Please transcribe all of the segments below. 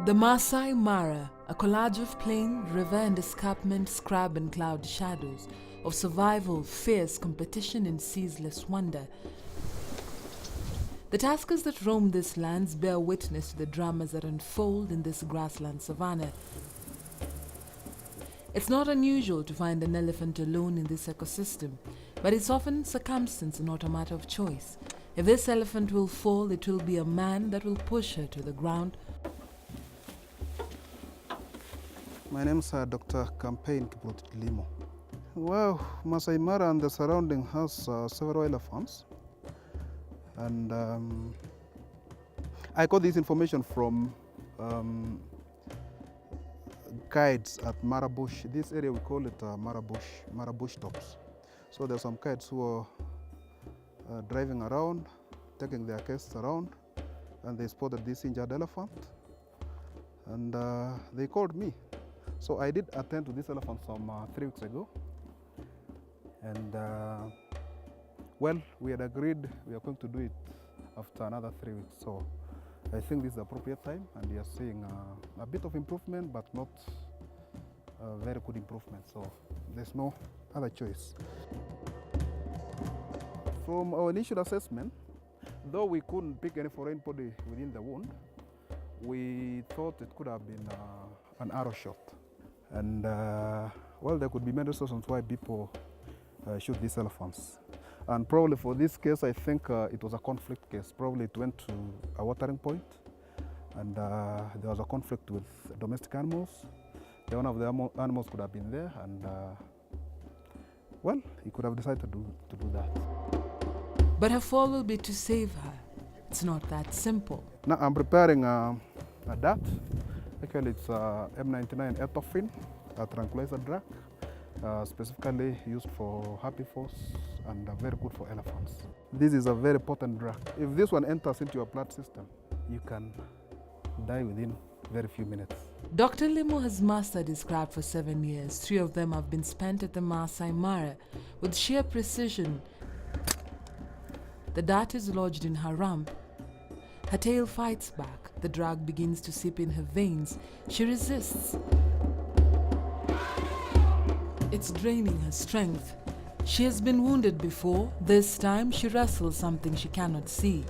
The Masai Mara, a collage of plain, river and escarpment, scrub and cloud shadows, of survival, fierce competition and ceaseless wonder. The taskers that roam these lands bear witness to the dramas that unfold in this grassland savanna. It's not unusual to find an elephant alone in this ecosystem, but it's often circumstance and not a matter of choice. If this elephant will fall, it will be a man that will push her to the ground. My name is Dr. Campaign Kiprotich Limo. Well, Masai Mara and the surrounding has several elephants. And I got this information from guides at Mara Bush. This area we call it Mara Bush tops. So there's some guides who are driving around, taking their guests around, and they spotted this injured elephant. And they called me. So I did attend to this elephant some 3 weeks ago. And well, we had agreed we are going to do it after another 3 weeks. So I think this is the appropriate time, and we are seeing a bit of improvement, but not a very good improvement. So there's no other choice. From our initial assessment, though we couldn't pick any foreign body within the wound, we thought it could have been an arrow shot. And well, there could be many reasons why people shoot these elephants. And probably for this case, I think it was a conflict case. Probably it went to a watering point, and there was a conflict with domestic animals. One of the animals could have been there, and well, he could have decided to do that. But her fall will be to save her. It's not that simple. Now I'm preparing a DAT. Actually, it's M99 ethophin, a tranquilizer drug, specifically used for herbivores and very good for elephants. This is a very potent drug. If this one enters into your blood system, you can die within very few minutes. Dr. Limo has mastered his craft for 7 years. 3 of them have been spent at the Masai Mara. With sheer precision, the dart is lodged in her rump. Her tail fights back. The drug begins to seep in her veins. She resists. It's draining her strength. She has been wounded before. This time she wrestles something she cannot see.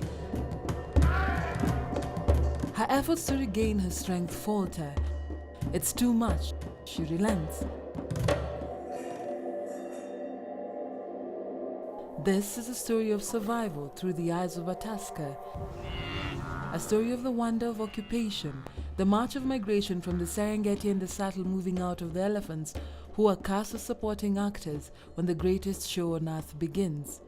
Her efforts to regain her strength falter. It's too much. She relents. This is a story of survival through the eyes of a tasker. A story of the wonder of occupation, the march of migration from the Serengeti and the saddle moving out of the elephants, who are cast as supporting actors when the greatest show on earth begins.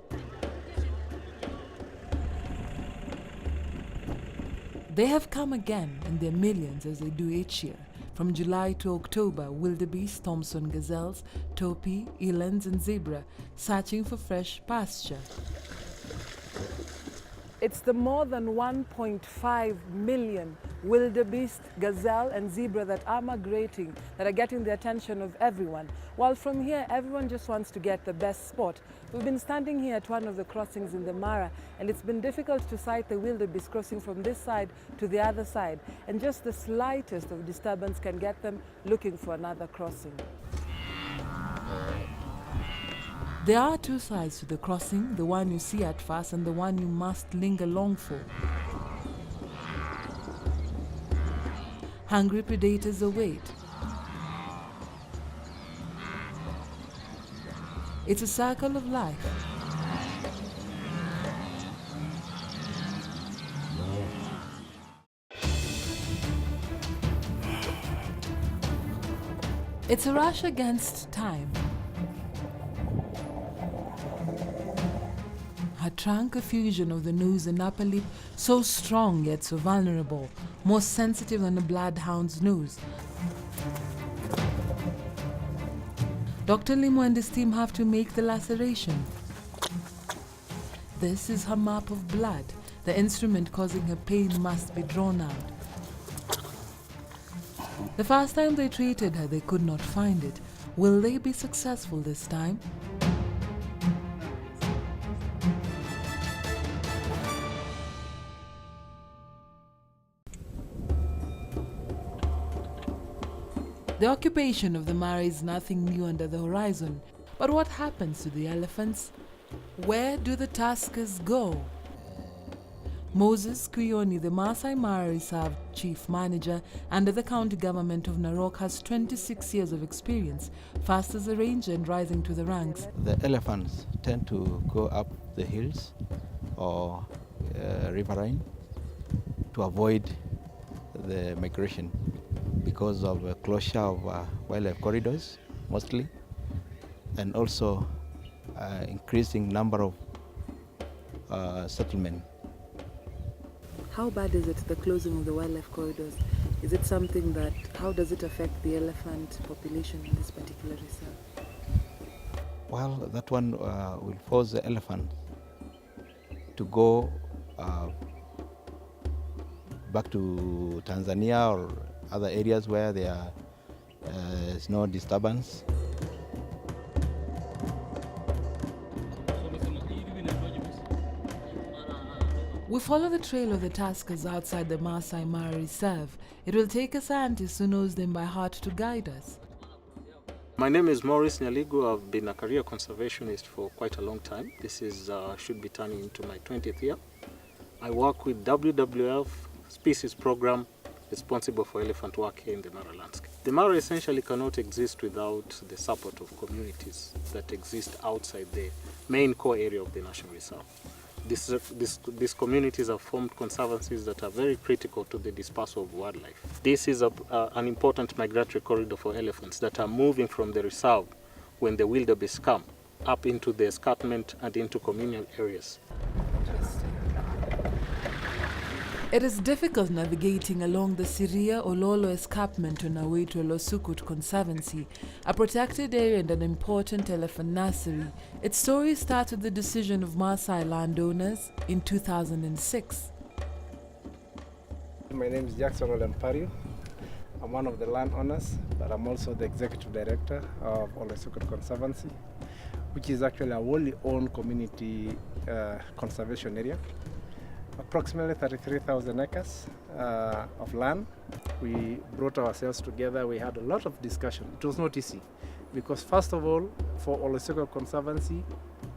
They have come again in their millions as they do each year. From July to October, wildebeest, Thompson gazelles, topi, elands and zebra, searching for fresh pasture. It's the more than 1.5 million wildebeest, gazelle and zebra that are migrating, that are getting the attention of everyone. While from here, everyone just wants to get the best spot. We've been standing here at one of the crossings in the Mara, and it's been difficult to sight the wildebeest crossing from this side to the other side. And just the slightest of disturbance can get them looking for another crossing. There are 2 sides to the crossing, the one you see at first and the one you must linger long for. Hungry predators await. It's a circle of life. It's a rush against time. Her trunk, a fusion of the nose and upper lip, so strong yet so vulnerable, more sensitive than a bloodhound's nose. Dr. Limo and his team have to make the laceration. This is her map of blood. The instrument causing her pain must be drawn out. The first time they treated her, they could not find it. Will they be successful this time? The occupation of the Mara is nothing new under the horizon. But what happens to the elephants? Where do the tuskers go? Moses Kuyoni, the Masai Mara Reserve Chief Manager under the county government of Narok, has 26 years of experience, fast as a ranger and rising to the ranks. The elephants tend to go up the hills or riverine to avoid the migration because of closure of wildlife corridors mostly, and also increasing number of settlement. How bad is it, the closing of the wildlife corridors? Is it something that, how does it affect the elephant population in this particular reserve? Well, that one will force the elephant to go back to Tanzania or other areas where there is no disturbance. We follow the trail of the tuskers outside the Maasai Mara Reserve. It will take a scientist who knows them by heart to guide us. My name is Maurice Nyaligu. I've been a career conservationist for quite a long time. This is should be turning into my 20th year. I work with WWF Species Program, responsible for elephant work here in the Mara landscape. The Mara essentially cannot exist without the support of communities that exist outside the main core area of the National Reserve. These communities have formed conservancies that are very critical to the dispersal of wildlife. This is an important migratory corridor for elephants that are moving from the reserve when the wildebeest come up into the escarpment and into communal areas. It is difficult navigating along the Siria Ololo escarpment on our way to Olosukut Conservancy, a protected area and an important elephant nursery. Its story starts with the decision of Maasai landowners in 2006. My name is Jackson Olampario. I'm one of the landowners, but I'm also the executive director of Olosukut Conservancy, which is actually a wholly owned community conservation area. Approximately 33,000 acres of land. We brought ourselves together. We had a lot of discussion. It was not easy because, first of all, for Olosukut Conservancy,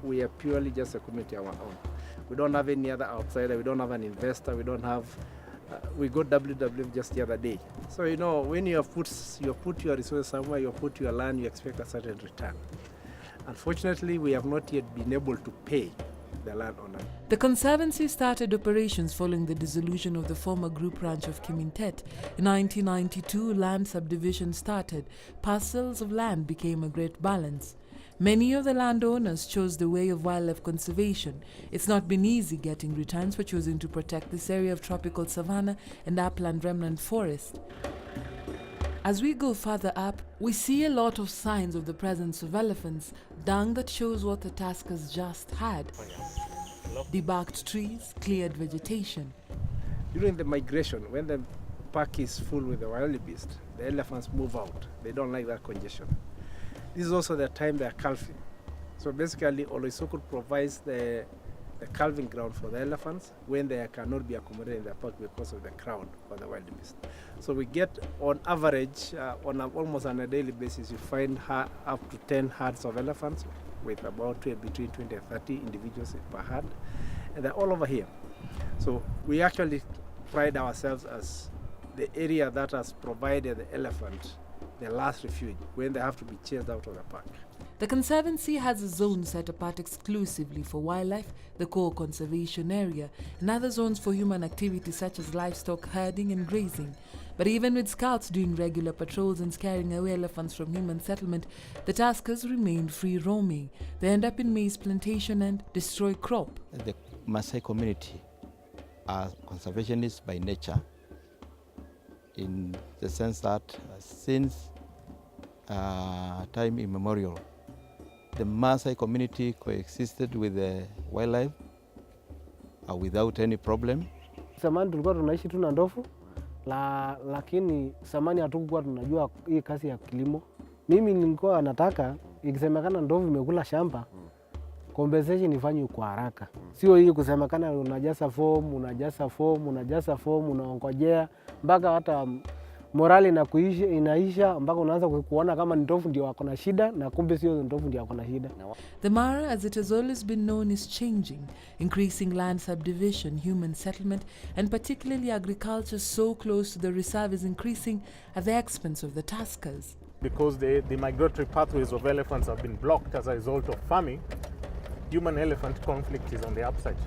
we are purely just a community of our own. We don't have any other outsider. We don't have an investor. We don't have. We got WWF just the other day. So you know, when you have put your resources somewhere, you have put your land, you expect a certain return. Unfortunately, we have not yet been able to pay the landowner. The Conservancy started operations following the dissolution of the former group ranch of Kimintet. In 1992, land subdivision started. Parcels of land became a great balance. Many of the landowners chose the way of wildlife conservation. It's not been easy getting returns for choosing to protect this area of tropical savanna and upland remnant forest. As we go further up, we see a lot of signs of the presence of elephants, dung that shows what the tuskers just had. Debarked trees, cleared vegetation. During the migration, when the park is full with the wildebeest, the elephants move out. They don't like that congestion. This is also the time they are calving. So basically, Olosukut provides the calving ground for the elephants when they cannot be accommodated in the park because of the crowd for the wildebeest. So we get, on average, almost on a daily basis, you find up to 10 herds of elephants with about between 20 and 30 individuals per herd. And they're all over here. So we actually pride ourselves as the area that has provided the elephant the last refuge when they have to be chased out of the park. The Conservancy has a zone set apart exclusively for wildlife, the core conservation area, and other zones for human activities such as livestock herding and grazing. But even with scouts doing regular patrols and scaring away elephants from human settlement, the tuskers remain free roaming. They end up in maize plantation and destroy crop. The Maasai community are conservationists by nature, in the sense that since time immemorial, the Maasai community coexisted with the wildlife without any problem. Zamani tulikuwa tunaishi tu na ndovu, lakini zamani hatukuwa tunajua hii kazi ya kilimo. Mimi nilikuwa nataka ikisemekana ndovu imekula shamba, compensation ifanywe kwa haraka. Sio hii kusemekana unajaza form, unaongojea mpaka hata morali inaisha mpaka unaanza kuona kama ndovu ndio wako na shida na kumbe sio ndovu ndio wako na shida. The Mara, as it has always been known, is changing, increasing land subdivision, human settlement, and particularly agriculture so close to the reserve is increasing at the expense of the tuskers. Because the migratory pathways of elephants have been blocked as a result of farming, human-elephant conflict is on the upside.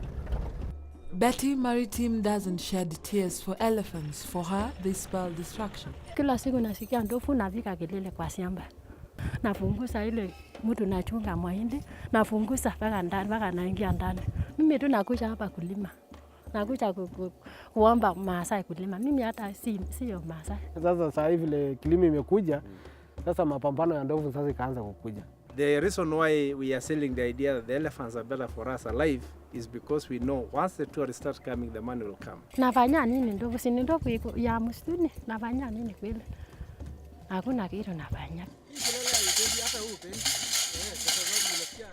Betty Maritime doesn't shed tears for elephants. For her, they spell destruction. Kila siku nasikia ndovu nafika kelele kwa shamba. Nafungusa ile mtu nachunga mahindi, nafungusa mpaka ndani, mpaka naingia ndani. Mimi tu nakuja hapa kulima. Nakuja kuomba Maasai kulima. Mimi hata sio Maasai. Sasa sasa hivi ile kilimo imekuja, sasa mapambano ya ndovu sasa ikaanza kukuja. The reason why we are selling the idea that the elephants are better for us alive is because we know once the tourists start coming, the money will come. Nafanya nini ndovu? Si ndovu ya msituni. Nafanya nini kweli? Hakuna kitu nafanya.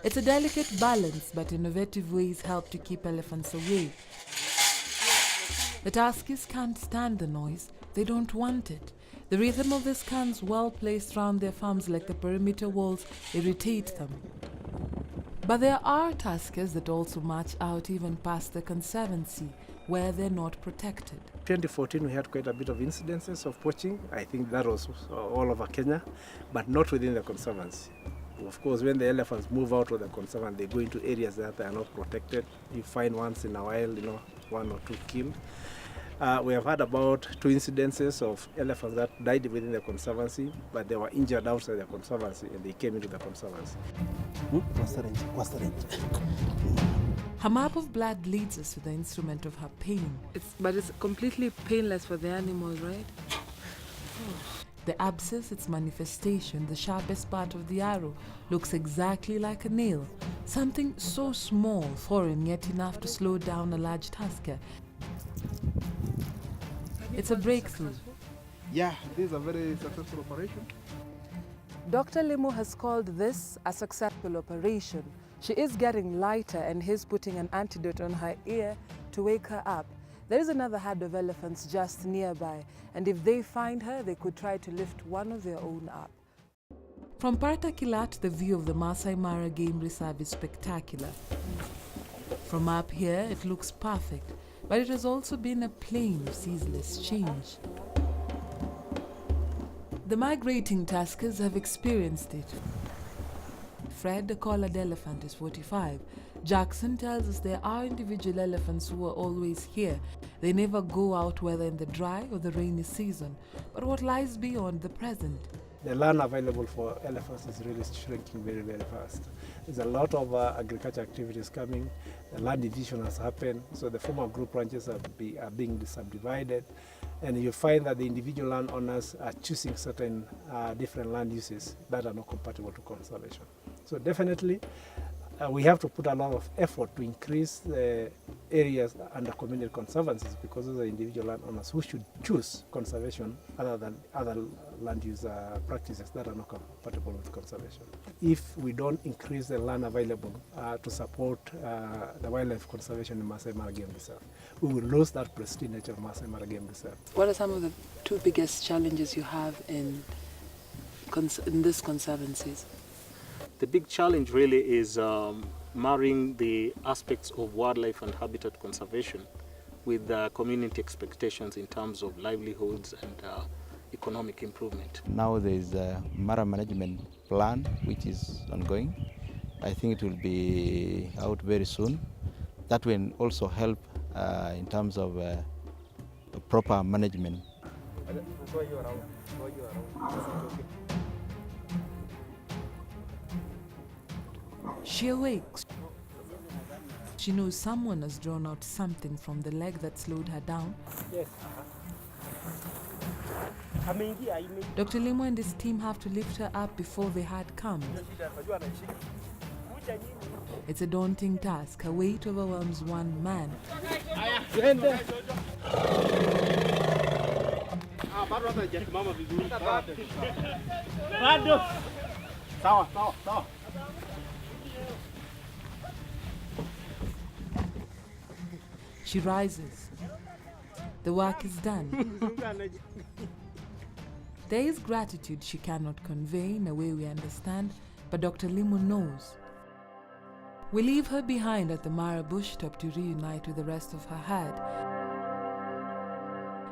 It's a delicate balance, but innovative ways help to keep elephants away. The tuskers can't stand the noise. They don't want it. The rhythm of the scans well placed round their farms like the perimeter walls irritate them. But there are tuskers that also march out even past the conservancy, where they're not protected. 2014 we had quite a bit of incidences of poaching. I think that was all over Kenya, but not within the conservancy. Of course, when the elephants move out of the conservancy, they go into areas that are not protected. You find once in a while, 1 or 2 killed. We have had about 2 incidences of elephants that died within the conservancy, but they were injured outside the conservancy and they came into the conservancy. Her map of blood leads us to the instrument of her pain. But it's completely painless for the animals, right? The abscess, its manifestation, the sharpest part of the arrow, looks exactly like a nail. Something so small, foreign, yet enough to slow down a large tusker. It's a breakthrough. Yeah, this is a very successful operation. Dr. Limo has called this a successful operation. She is getting lighter and he's putting an antidote on her ear to wake her up. There is another herd of elephants just nearby, and if they find her, they could try to lift one of their own up. From Parta Kilat, the view of the Masai Mara Game Reserve is spectacular. From up here, it looks perfect, but it has also been a plain of ceaseless change. The migrating tuskers have experienced it. Fred, the collared elephant, is 45. Jackson tells us there are individual elephants who are always here. They never go out whether in the dry or the rainy season. But what lies beyond the present? The land available for elephants is really shrinking very, very fast. There's a lot of agriculture activities coming. The land division has happened, so the former group ranches are being subdivided. And you find that the individual landowners are choosing certain different land uses that are not compatible to conservation. So definitely, we have to put a lot of effort to increase the areas under community conservancies, because those are individual landowners who should choose conservation other than other land use practices that are not compatible with conservation. If we don't increase the land available to support the wildlife conservation in Masai Mara Game Reserve, we will lose that pristine nature of Masai Mara Game Reserve. What are some of the 2 biggest challenges you have in these conservancies? The big challenge really is marrying the aspects of wildlife and habitat conservation with community expectations in terms of livelihoods and economic improvement. Now there is a Mara management plan which is ongoing. I think it will be out very soon. That will also help in terms of proper management. She awakes. She knows someone has drawn out something from the leg that slowed her down. Yes. Dr. Limo and his team have to lift her up before the herd comes. It's a daunting task. Her weight overwhelms one man. She rises. The work is done. There is gratitude she cannot convey in a way we understand, but Dr. Limo knows. We leave her behind at the Mara bush top to reunite with the rest of her herd.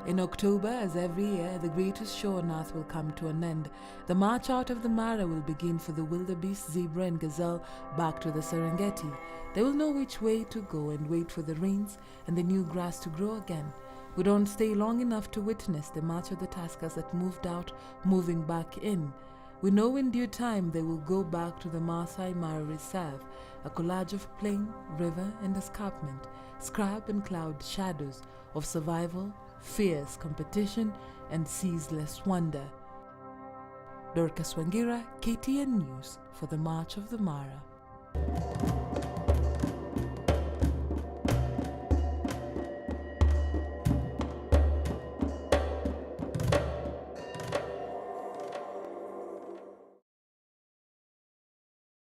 In October, as every year, the greatest show on earth will come to an end. The march out of the Mara will begin for the wildebeest, zebra and gazelle back to the Serengeti. They will know which way to go and wait for the rains and the new grass to grow again. We don't stay long enough to witness the march of the tuskers that moved out, moving back in. We know in due time they will go back to the Maasai Mara reserve, a collage of plain, river and escarpment, scrub and cloud shadows of survival, fierce competition and ceaseless wonder. Dorcas Wangira, KTN News for the March of the Mara.